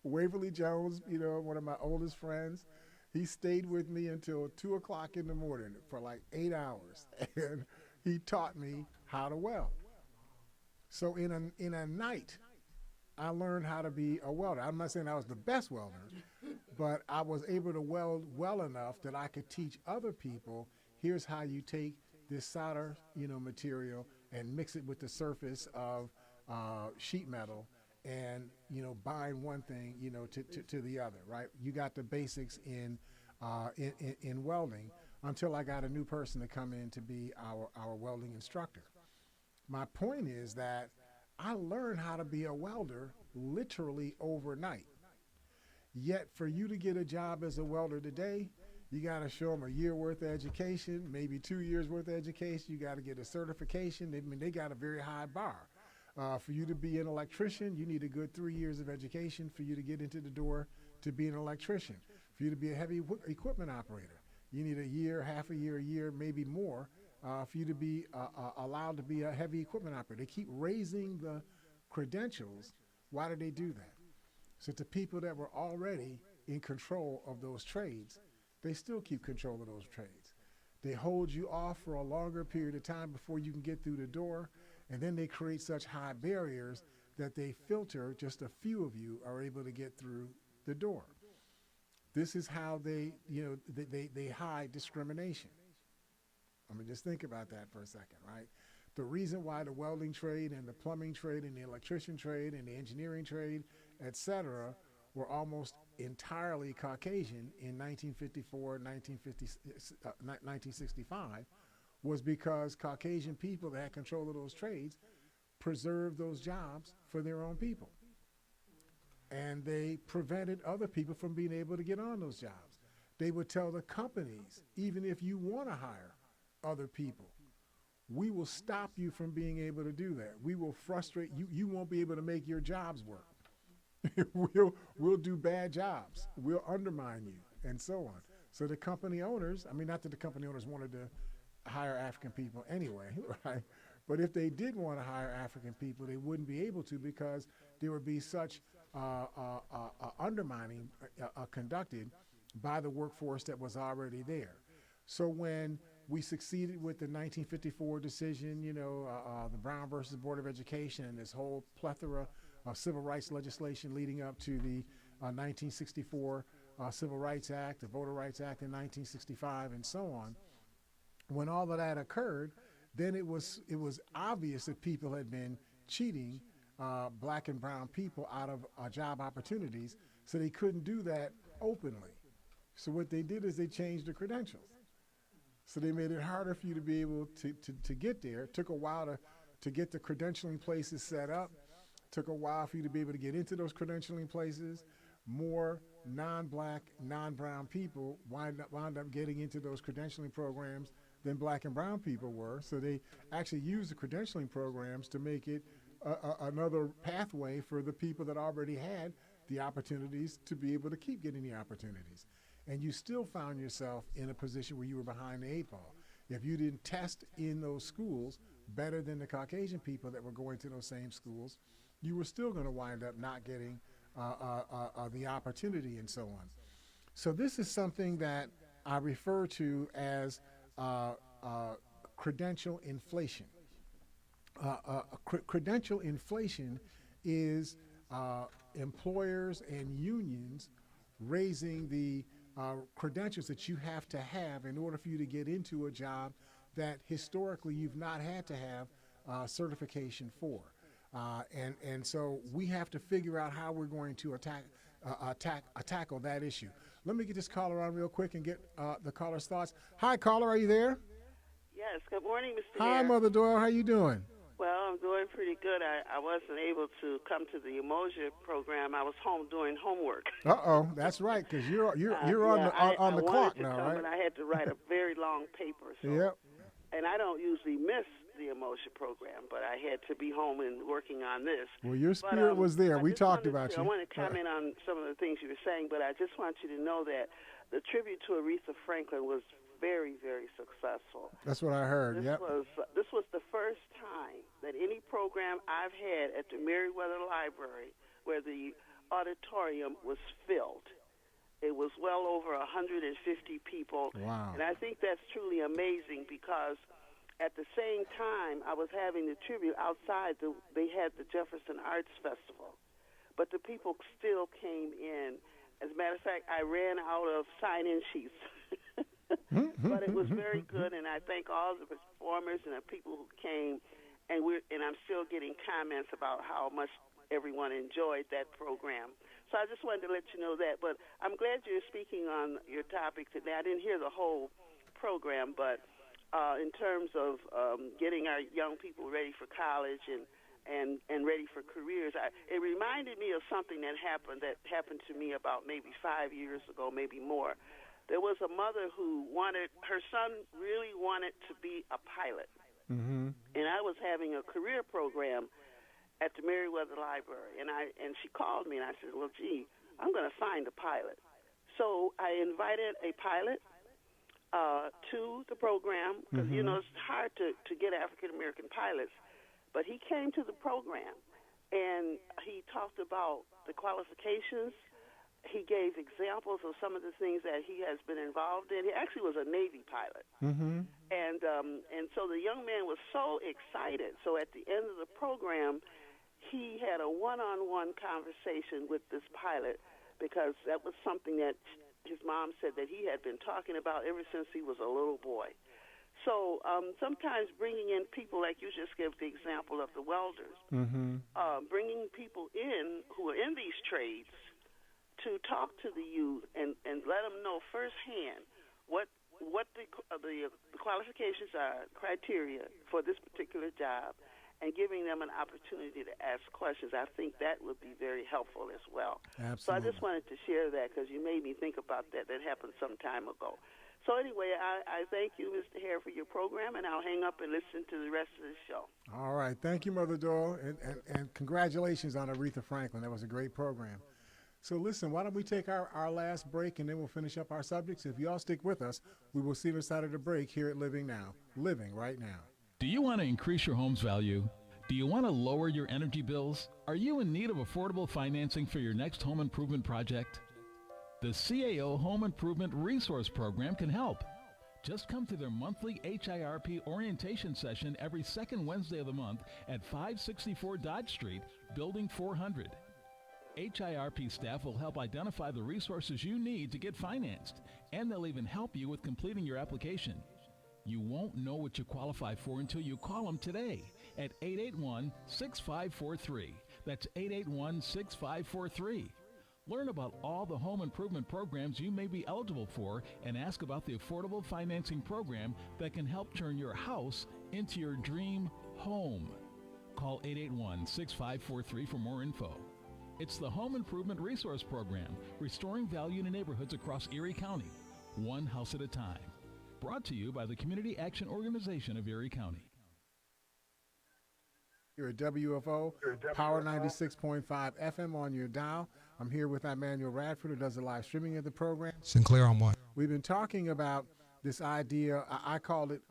Waverly Jones, one of my oldest friends, he stayed with me until 2 o'clock in the morning for like 8 hours. And he taught me how to weld. So in a night, I learned how to be a welder. I'm not saying I was the best welder, but I was able to weld well enough that I could teach other people, here's how you take this solder, material, and mix it with the surface of sheet metal and, bind one thing, to the other, right? You got the basics in welding until I got a new person to come in to be our welding instructor. My point is that I learned how to be a welder literally overnight. Yet for you to get a job as a welder today, you got to show them a year worth of education, maybe 2 years worth of education. You got to get a certification. They got a very high bar. For you to be an electrician, you need a good 3 years of education for you to get into the door to be an electrician. For you to be a heavy equipment operator, you need a year, half a year, maybe more, for you to be allowed to be a heavy equipment operator. They keep raising the credentials. Why do they do that? So to people that were already in control of those trades, they still keep control of those trades. They hold you off for a longer period of time before you can get through the door, and then they create such high barriers that they filter just a few of you are able to get through the door. This is how they hide discrimination. I mean, just think about that for a second, right? The reason why the welding trade and the plumbing trade and the electrician trade and the engineering trade, et cetera, were almost entirely Caucasian in 1954, 1965 was because Caucasian people that had control of those trades preserved those jobs for their own people. And they prevented other people from being able to get on those jobs. They would tell the companies, even if you want to hire other people, we will stop you from being able to do that. We will frustrate you. You won't be able to make your jobs work. We'll do bad jobs. We'll undermine you, and so on. So the company owners, not that the company owners wanted to hire African people anyway, right? But if they did want to hire African people, they wouldn't be able to because there would be such undermining conducted by the workforce that was already there. So when we succeeded with the 1954 decision, the Brown versus Board of Education and this whole plethora of civil rights legislation leading up to the 1964 Civil Rights Act, the Voter Rights Act in 1965, and so on. When all of that occurred, then it was obvious that people had been cheating black and brown people out of job opportunities, so they couldn't do that openly. So what they did is they changed the credentials. So they made it harder for you to be able to get there. It took a while to get the credentialing places set up. Took a while for you to be able to get into those credentialing places. More non-black, non-brown people wound up getting into those credentialing programs than black and brown people were. So they actually used the credentialing programs to make it another pathway for the people that already had the opportunities to be able to keep getting the opportunities. And you still found yourself in a position where you were behind the 8 ball. If you didn't test in those schools better than the Caucasian people that were going to those same schools, you were still going to wind up not getting the opportunity and so on. So this is something that I refer to as credential inflation. Credential inflation is employers and unions raising the credentials that you have to have in order for you to get into a job that historically you've not had to have certification for. And so we have to figure out how we're going to tackle that issue. Let me get this caller on real quick and get the caller's thoughts. Hi, caller, are you there? Yes, good morning, Mr. Hi, Hare. Mother Doyle, how you doing? Well, I'm doing pretty good. I wasn't able to come to the Emoja program. I was home doing homework. That's right, because you're on the clock now, right? And I had to write a very long paper. So, yep. And I don't usually miss the Emoja program, but I had to be home and working on this. Well, your spirit was there. We talked about you. I want to comment on some of the things you were saying, but I just want you to know that the tribute to Aretha Franklin was very, very successful. That's what I heard. This was the first time that any program I've had at the Meriwether Library where the auditorium was filled. It was well over 150 people. Wow. And I think that's truly amazing because at the same time I was having the tribute outside, they had the Jefferson Arts Festival. But the people still came in. As a matter of fact, I ran out of sign-in sheets. But it was very good, and I thank all the performers and the people who came. and I'm still getting comments about how much everyone enjoyed that program. So I just wanted to let you know that. But I'm glad you're speaking on your topic today. I didn't hear the whole program, but in terms of getting our young people ready for college and ready for careers, it reminded me of something that happened to me about maybe 5 years ago, maybe more. There was a mother who her son really wanted to be a pilot. Mm-hmm. And I was having a career program at the Meriwether Library, and she called me, and I said, well, gee, I'm going to find a pilot. So I invited a pilot to the program, because, Mm-hmm. it's hard to get African-American pilots. But he came to the program, and he talked about the qualifications. He gave examples of some of the things that he has been involved in. He actually was a Navy pilot. Mm-hmm. And so the young man was so excited. So at the end of the program, he had a one-on-one conversation with this pilot, because that was something that his mom said that he had been talking about ever since he was a little boy. So sometimes bringing in people, like you just gave the example of the welders, Mm-hmm. Bringing people in who are in these trades to talk to the youth and let them know firsthand what the qualifications are, criteria for this particular job, and giving them an opportunity to ask questions. I think that would be very helpful as well. Absolutely. So I just wanted to share that, because you made me think about that. That happened some time ago. So anyway, I thank you, Mr. Hare, for your program, and I'll hang up and listen to the rest of the show. All right. Thank you, Mother Doyle, and congratulations on Aretha Franklin. That was a great program. So listen, why don't we take our last break, and then we'll finish up our subjects. If you all stick with us, we will see you inside of the break here at Living Now, Living Right Now. Do you want to increase your home's value? Do you want to lower your energy bills? Are you in need of affordable financing for your next home improvement project? The CAO Home Improvement Resource Program can help. Just come to their monthly HIRP orientation session every second Wednesday of the month at 564 Dodge Street, Building 400. HIRP staff will help identify the resources you need to get financed, and they'll even help you with completing your application. You won't know what you qualify for until you call them today at 881-6543. That's 881-6543. Learn about all the home improvement programs you may be eligible for, and ask about the affordable financing program that can help turn your house into your dream home. Call 881-6543 for more info. It's the Home Improvement Resource Program, restoring value to neighborhoods across Erie County, one house at a time. Brought to you by the Community Action Organization of Erie County. You're at WFO, Power 96.5 FM on your dial. I'm here with Emmanuel Radford, who does the live streaming of the program. Sinclair on one. We've been talking about this idea, I called it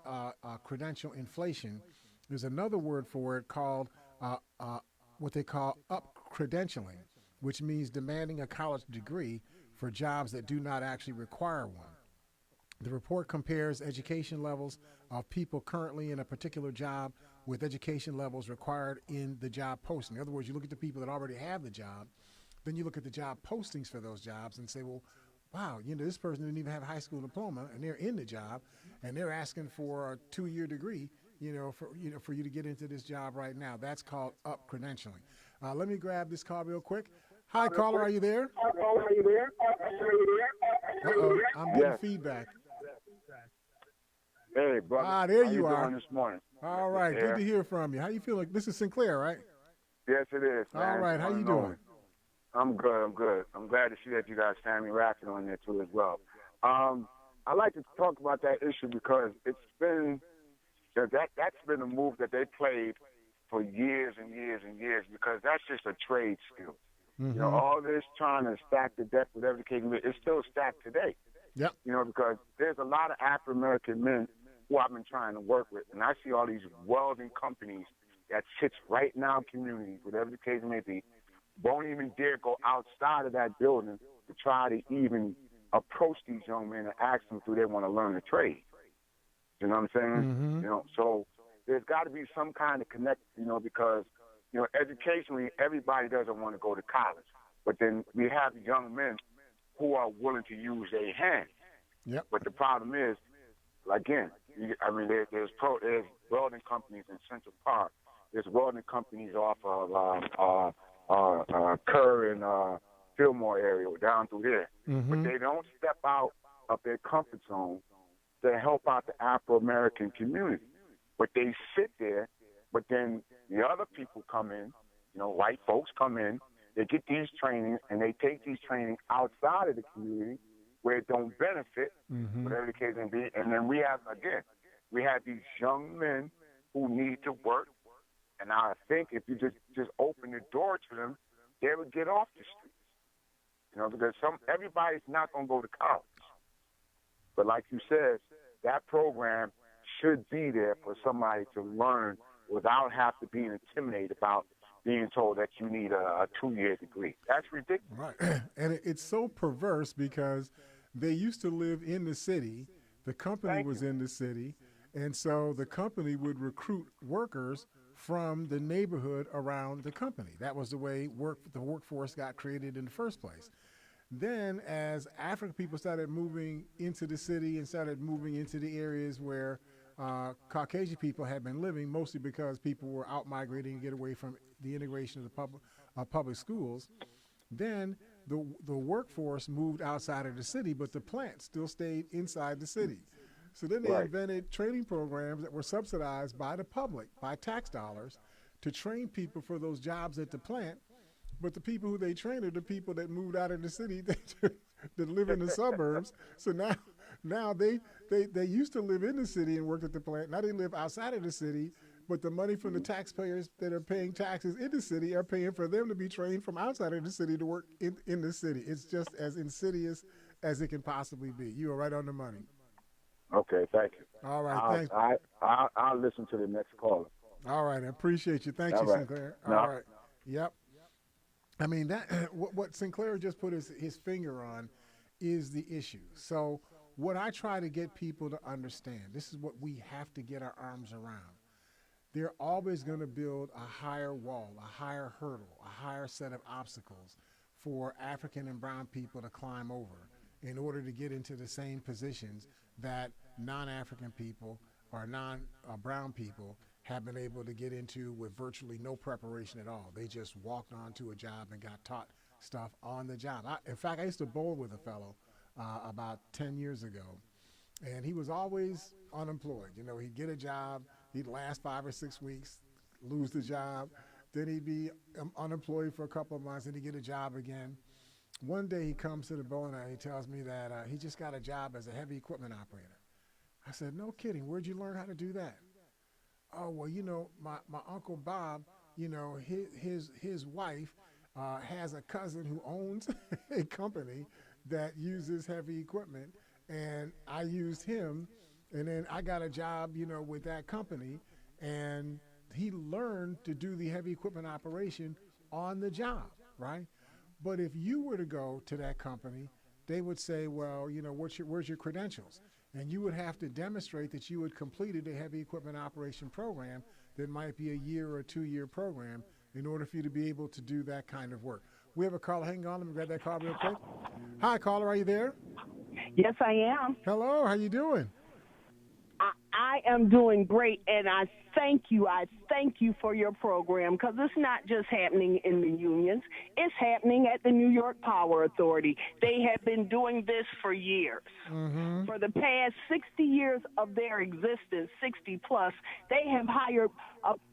credential inflation. There's another word for it called what they call up-credentialing, which means demanding a college degree for jobs that do not actually require one. The report compares education levels of people currently in a particular job with education levels required in the job posting. In other words, you look at the people that already have the job, then you look at the job postings for those jobs and say, well, wow, this person didn't even have a high school diploma, and they're in the job, and they're asking for a 2-year degree, for you to get into this job right now. That's called up credentialing. Let me grab this call real quick. Hi, caller, are you there? Uh-oh, I'm getting feedback. Hey, brother. There How you are. doing this morning? All right, Yeah. good to hear from you. How you feeling? This is Sinclair, right? Yes, it is, man. All right, how you doing? I'm good. I'm glad to see that you got Sammy Rackett on there, too, as well. I like to talk about that issue because it's been that's been a move that they played for years and years and years, because that's just a trade skill. Mm-hmm. All this trying to stack the deck with everything, it's still stacked today. Yep. Because there's a lot of African-American men who I've been trying to work with, and I see all these welding companies that sits right in our community, whatever the case may be, won't even dare go outside of that building to try to even approach these young men and ask them do they want to learn a trade. You know what I'm saying? Mm-hmm. So there's got to be some kind of connect, because, educationally, everybody doesn't want to go to college. But then we have young men who are willing to use their hands. Yep. But the problem is, again, there's welding companies in Central Park there's welding companies off of Kerr and Fillmore area, down through there. But they don't step out of their comfort zone to help out the Afro-American community. But they sit there, but then the other people come in, white folks come in, they get these trainings, and they take these trainings outside of the community where it don't benefit, whatever the case may be. And then we have these young men who need to work. And I think if you just open the door to them, they would get off the street. Because everybody's not going to go to college. But like you said, that program should be there for somebody to learn without having to be intimidated about being told that you need a 2-year degree. That's ridiculous. Right. And it's so perverse because they used to live in the city. The company was in the city. And so the company would recruit workers from the neighborhood around the company. That was the way the workforce got created in the first place. Then as African people started moving into the city and started moving into the areas where Caucasian people had been living, mostly because people were out migrating to get away from the integration of the public schools, then the workforce moved outside of the city, but the plant still stayed inside the city. So then they invented training programs that were subsidized by the public, by tax dollars, to train people for those jobs at the plant. But the people who they trained are the people that moved out of the city that live in the suburbs. So now they used to live in the city and work at the plant. Now they live outside of the city, but the money from the taxpayers that are paying taxes in the city are paying for them to be trained from outside of the city to work in the city. It's just as insidious as it can possibly be. You are right on the money. Okay, thank you. All right, thanks. I'll listen to the next caller. All right, I appreciate you. Thank you, Sinclair. All right. Yep. I mean, that what Sinclair just put his finger on is the issue. So what I try to get people to understand, this is what we have to get our arms around. They're always going to build a higher wall, a higher hurdle, a higher set of obstacles for African and brown people to climb over in order to get into the same positions that non-African people or non-brown people have been able to get into with virtually no preparation at all. They just walked onto a job and got taught stuff on the job. In fact, I used to bowl with a fellow about 10 years ago, and he was always unemployed. He'd get a job, he'd last 5 or 6 weeks, lose the job, then he'd be unemployed for a couple of months, and he'd get a job again. One day he comes to the bowling alley, he tells me that he just got a job as a heavy equipment operator. I said, no kidding, where'd you learn how to do that? Oh, well, my Uncle Bob, his wife has a cousin who owns a company that uses heavy equipment, and I used him, and then I got a job, with that company, and he learned to do the heavy equipment operation on the job, right? But if you were to go to that company, they would say, well, where's your credentials? And you would have to demonstrate that you had completed a heavy equipment operation program that might be a 1 year or 2 year program in order for you to be able to do that kind of work. We have a caller. Hang on, let me grab that call real quick. Hi, caller, are you there? Yes, I am. Hello, how you doing? I am doing great, and I thank you for your program, because it's not just happening in the unions. It's happening at the New York Power Authority. They have been doing this for years. Mm-hmm. For the past 60 years of their existence, 60 plus, they have hired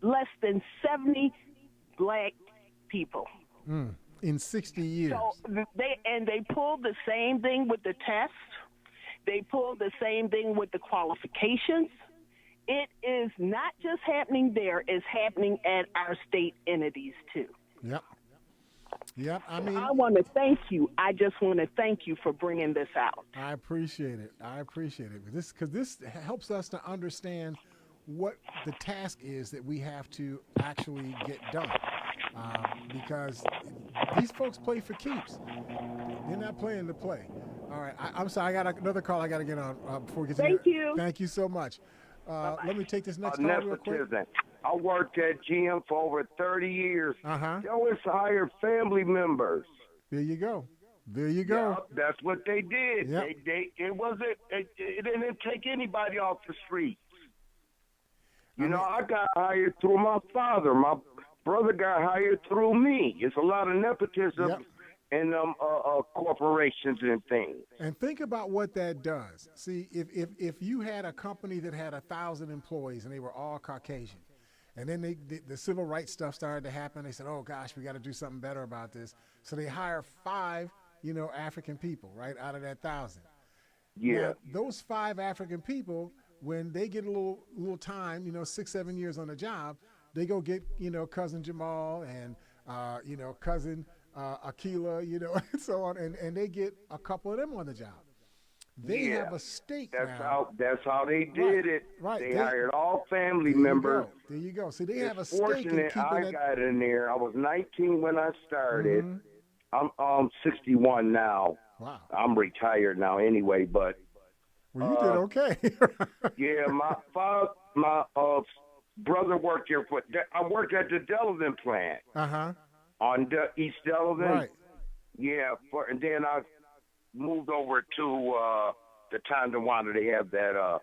less than 70 black people. In 60 years. So they pulled the same thing with the test. They pulled the same thing with the qualifications. It is not just happening there, it's happening at our state entities too. Yep. I want to thank you. I just want to thank you for bringing this out. I appreciate it. Because this helps us to understand what the task is that we have to actually get done. Because these folks play for keeps. They're not playing to play. All right. I'm sorry. I got another call I got to get on before we get to Thank you. Thank you so much. Let me take this next call real quick. I worked at GM for over 30 years. Uh-huh. They always hired family members. There you go. Yeah, that's what they did. Yep. It didn't take anybody off the street. You know, I got hired through my father. My brother got hired through me. It's a lot of nepotism in corporations and things. And think about what that does. See, if you had a company that had 1,000 employees and they were all Caucasian, and then the civil rights stuff started to happen, they said, oh gosh, we got to do something better about this. So they hire 5, African people, right, out of that 1,000. Yeah. Now, those 5 African people, when they get a little time, 6, 7 years on the job, they go get, cousin Jamal and, cousin Akila, and so on, and they get a couple of them on the job. They have a stake now. That's how they did it. Right. They hired all family members. There you go. See, they have a It's stake in fortunate keeping I got in there. I was 19 when I started. I'm 61 now. Wow. I'm retired now anyway, but well, you did okay. yeah, my brother worked here. I worked at the Delavan plant. On the East Delavan. Right. Yeah, and then I moved over to the Tonawanda. They have that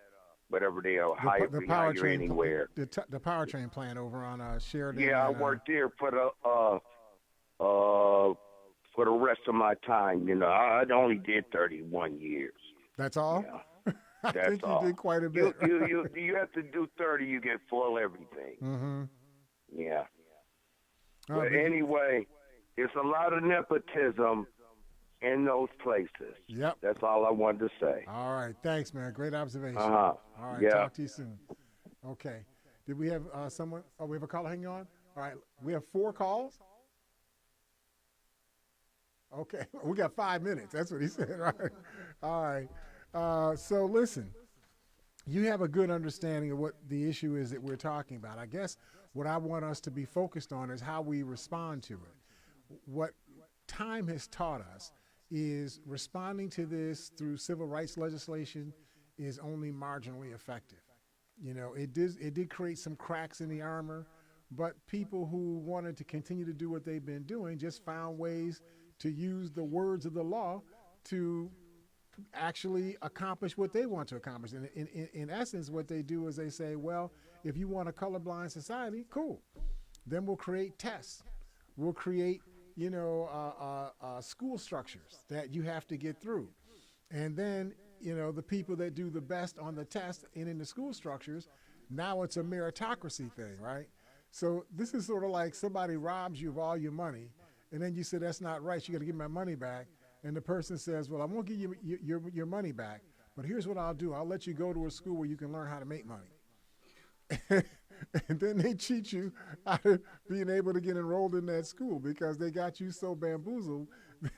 whatever they are, the powertrain anywhere. The powertrain plant over on Sheridan. Yeah, I worked there for the rest of my time. I only did 31 years. That's all. Yeah. I think you did quite a bit. You have to do 30. You get full everything. Yeah. But anyway, it's a lot of nepotism in those places. Yep. That's all I wanted to say. All right. Thanks, man. Great observation. All right. Yeah. Talk to you soon. Okay. Did we have someone? Oh, we have a caller hanging on? All right. We have 4 calls? Okay. We got 5 minutes. That's what he said, right? All right. So listen, you have a good understanding of what the issue is that we're talking about. I guess what I want us to be focused on is how we respond to it. What time has taught us is responding to this through civil rights legislation is only marginally effective. It did create some cracks in the armor, but people who wanted to continue to do what they've been doing just found ways to use the words of the law to actually accomplish what they want to accomplish. And in essence, what they do is they say, well, if you want a colorblind society, cool. Then we'll create tests. We'll create, school structures that you have to get through. And then, the people that do the best on the test and in the school structures, now it's a meritocracy thing, right? So this is sort of like somebody robs you of all your money, and then you say, that's not right, you got to give my money back. And the person says, well, I won't give you your money back, but here's what I'll do. I'll let you go to a school where you can learn how to make money. And then they cheat you out of being able to get enrolled in that school because they got you so bamboozled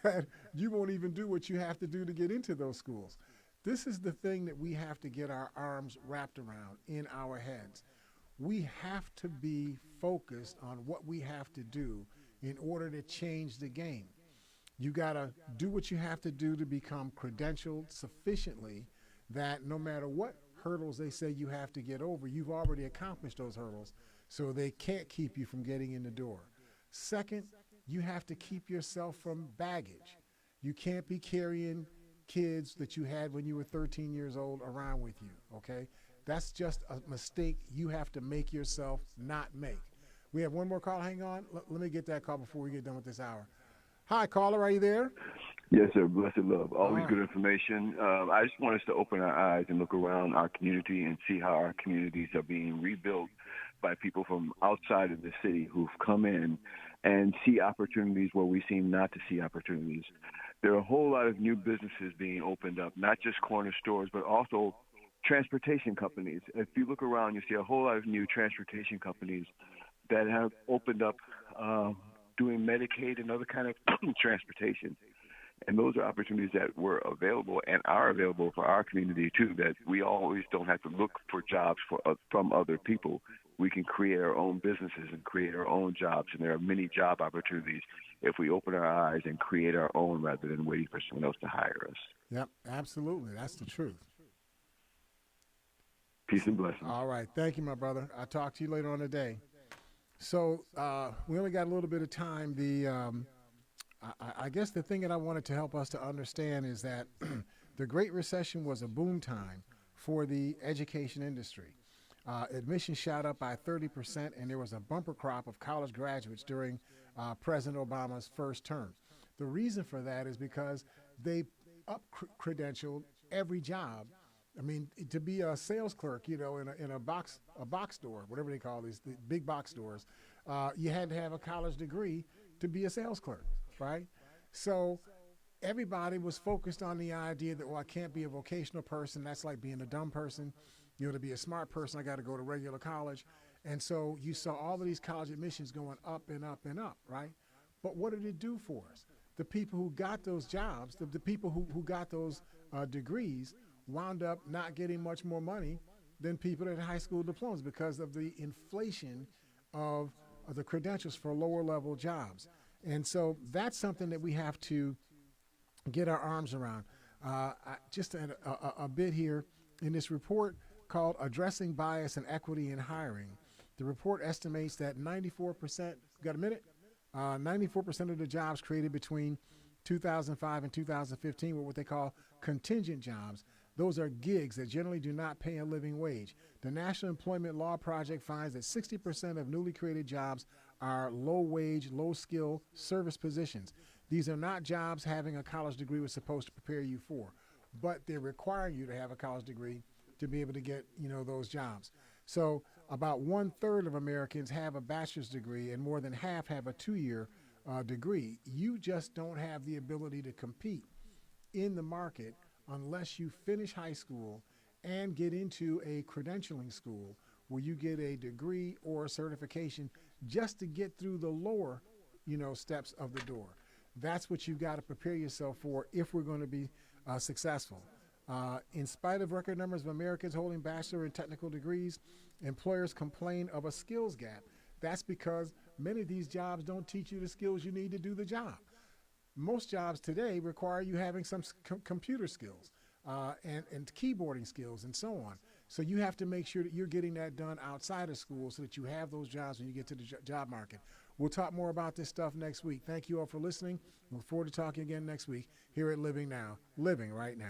that you won't even do what you have to do to get into those schools. This is the thing that we have to get our arms wrapped around in our heads. We have to be focused on what we have to do in order to change the game. You got to do what you have to do to become credentialed sufficiently that no matter what hurdles they say you have to get over, you've already accomplished those hurdles, so they can't keep you from getting in the door. Second, you have to keep yourself from baggage. You can't be carrying kids that you had when you were 13 years old around with you, okay? That's just a mistake you have to make yourself not make. We have one more call. Hang on. Let me get that call before we get done with this hour. Hi, caller. Are you there? Yes, sir. Blessed love. Always good information. I just want us to open our eyes and look around our community and see how our communities are being rebuilt by people from outside of the city who've come in and see opportunities where we seem not to see opportunities. There are a whole lot of new businesses being opened up, not just corner stores, but also transportation companies. If you look around, you see a whole lot of new transportation companies that have opened up doing Medicaid and other kind of transportation. And those are opportunities that were available and are available for our community, too, that we always don't have to look for jobs from other people. We can create our own businesses and create our own jobs, and there are many job opportunities if we open our eyes and create our own rather than waiting for someone else to hire us. Yep, absolutely. That's the truth. Peace and blessings. All right. Thank you, my brother. I'll talk to you later on today. So we only got a little bit of time. I guess the thing that I wanted to help us to understand is that the Great Recession was a boom time for the education industry. Admissions shot up by 30%, and there was a bumper crop of college graduates during President Obama's first term. The reason for that is because they credentialed every job. I mean, to be a sales clerk, in a box store, whatever they call these, the big box stores, you had to have a college degree to be a sales clerk, right? So everybody was focused on the idea that, well, I can't be a vocational person. That's like being a dumb person. To be a smart person, I got to go to regular college. And so you saw all of these college admissions going up and up and up, right? But what did it do for us? The people who got those jobs, the people who got those degrees wound up not getting much more money than people that had high school diplomas because of the inflation of the credentials for lower level jobs. And so that's something that we have to get our arms around. Just a bit here in this report called Addressing Bias and Equity in Hiring. The report estimates that 94%, got a minute? 94% of the jobs created between 2005 and 2015 were what they call contingent jobs. Those are gigs that generally do not pay a living wage. The National Employment Law Project finds that 60% of newly created jobs are low-wage, low-skill service positions. These are not jobs having a college degree was supposed to prepare you for, but they're requiring you to have a college degree to be able to get, those jobs. So about 1/3 of Americans have a bachelor's degree and more than half have a 2-year degree. You just don't have the ability to compete in the market unless you finish high school and get into a credentialing school where you get a degree or a certification just to get through the lower, steps of the door. That's what you've got to prepare yourself for if we're going to be successful. In spite of record numbers of Americans holding bachelor and technical degrees, employers complain of a skills gap. That's because many of these jobs don't teach you the skills you need to do the job. Most jobs today require you having some computer skills and keyboarding skills and so on. So you have to make sure that you're getting that done outside of school so that you have those jobs when you get to the job market. We'll talk more about this stuff next week. Thank you all for listening. Look forward to talking again next week here at Living Now, Living Right Now.